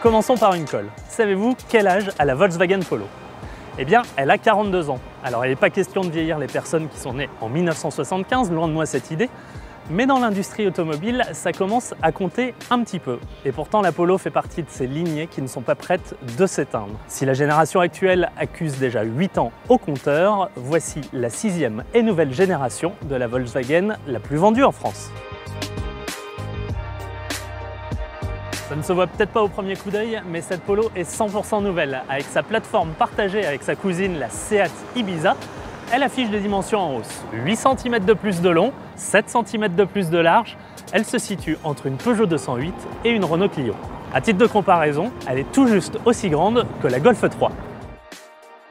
Commençons par une colle. Savez-vous quel âge a la Volkswagen Polo? Eh bien, elle a 42 ans. Alors, il n'est pas question de vieillir les personnes qui sont nées en 1975, loin de moi cette idée, mais dans l'industrie automobile, ça commence à compter un petit peu. Et pourtant, la Polo fait partie de ces lignées qui ne sont pas prêtes de s'éteindre. Si la génération actuelle accuse déjà 8 ans au compteur, voici la 6e et nouvelle génération de la Volkswagen la plus vendue en France. Ça ne se voit peut-être pas au premier coup d'œil, mais cette Polo est 100% nouvelle. Avec sa plateforme partagée avec sa cousine, la Seat Ibiza, elle affiche des dimensions en hausse. 8 cm de plus de long, 7 cm de plus de large. Elle se situe entre une Peugeot 208 et une Renault Clio. À titre de comparaison, elle est tout juste aussi grande que la Golf 3.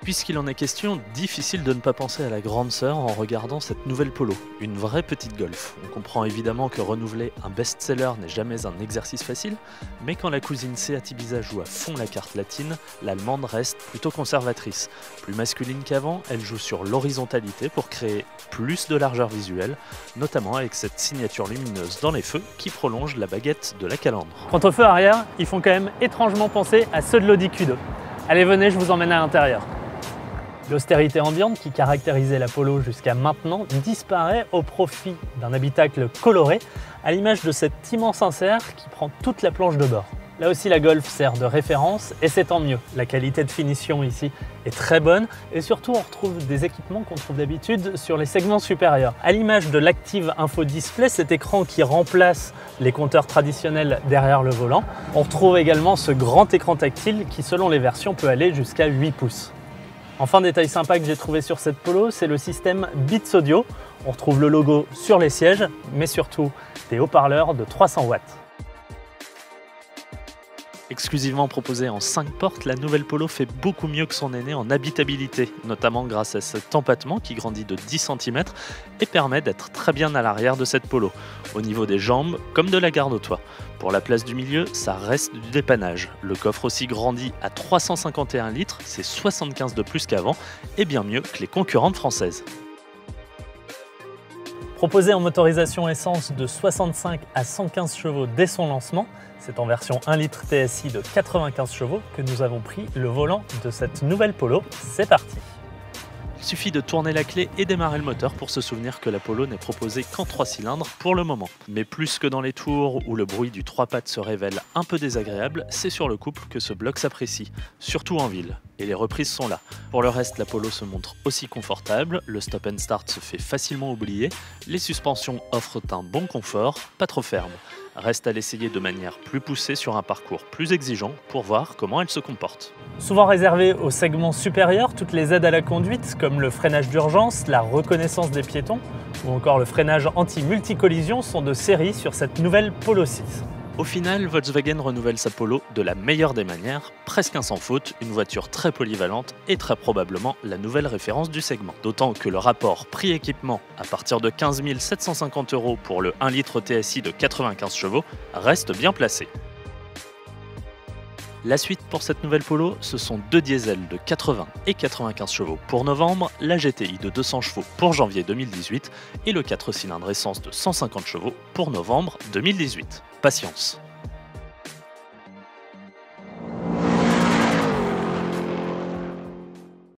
Puisqu'il en est question, difficile de ne pas penser à la grande sœur en regardant cette nouvelle Polo, une vraie petite Golf. On comprend évidemment que renouveler un best-seller n'est jamais un exercice facile, mais quand la cousine Seat Ibiza joue à fond la carte latine, l'allemande reste plutôt conservatrice. Plus masculine qu'avant, elle joue sur l'horizontalité pour créer plus de largeur visuelle, notamment avec cette signature lumineuse dans les feux qui prolonge la baguette de la calandre. Quant aux feux arrière, ils font quand même étrangement penser à ceux de l'Audi Q2. Allez, venez, je vous emmène à l'intérieur. L'austérité ambiante qui caractérisait la Polo jusqu'à maintenant disparaît au profit d'un habitacle coloré, à l'image de cet immense insert qui prend toute la planche de bord. Là aussi, la Golf sert de référence et c'est tant mieux. La qualité de finition ici est très bonne et surtout on retrouve des équipements qu'on trouve d'habitude sur les segments supérieurs. À l'image de l'Active Info Display, cet écran qui remplace les compteurs traditionnels derrière le volant, on retrouve également ce grand écran tactile qui, selon les versions, peut aller jusqu'à 8 pouces. Enfin, détail sympa que j'ai trouvé sur cette Polo, c'est le système Beats Audio. On retrouve le logo sur les sièges, mais surtout des haut-parleurs de 300 watts. Exclusivement proposée en 5 portes, la nouvelle Polo fait beaucoup mieux que son aînée en habitabilité, notamment grâce à cet empattement qui grandit de 10 cm et permet d'être très bien à l'arrière de cette Polo, au niveau des jambes comme de la garde au toit. Pour la place du milieu, ça reste du dépannage. Le coffre aussi grandit à 351 litres, c'est 75 de plus qu'avant et bien mieux que les concurrentes françaises. Proposé en motorisation essence de 65 à 115 chevaux dès son lancement, c'est en version 1 litre TSI de 95 chevaux que nous avons pris le volant de cette nouvelle Polo. C'est parti! Il suffit de tourner la clé et démarrer le moteur pour se souvenir que la Polo n'est proposée qu'en 3 cylindres pour le moment. Mais plus que dans les tours où le bruit du 3 pattes se révèle un peu désagréable, c'est sur le couple que ce bloc s'apprécie, surtout en ville. Et les reprises sont là. Pour le reste, la Polo se montre aussi confortable, le stop and start se fait facilement oublier, les suspensions offrent un bon confort, pas trop ferme. Reste à l'essayer de manière plus poussée sur un parcours plus exigeant pour voir comment elle se comporte. Souvent réservée au segment supérieur, toutes les aides à la conduite comme le freinage d'urgence, la reconnaissance des piétons ou encore le freinage anti-multicollision sont de série sur cette nouvelle Polo 6. Au final, Volkswagen renouvelle sa Polo de la meilleure des manières, presque un sans faute, une voiture très polyvalente et très probablement la nouvelle référence du segment. D'autant que le rapport prix-équipement à partir de 15 750 € pour le 1 litre TSI de 95 chevaux reste bien placé. La suite pour cette nouvelle Polo, ce sont 2 diesels de 80 et 95 chevaux pour novembre, la GTI de 200 chevaux pour janvier 2018 et le 4 cylindres essence de 150 chevaux pour novembre 2018. Patience.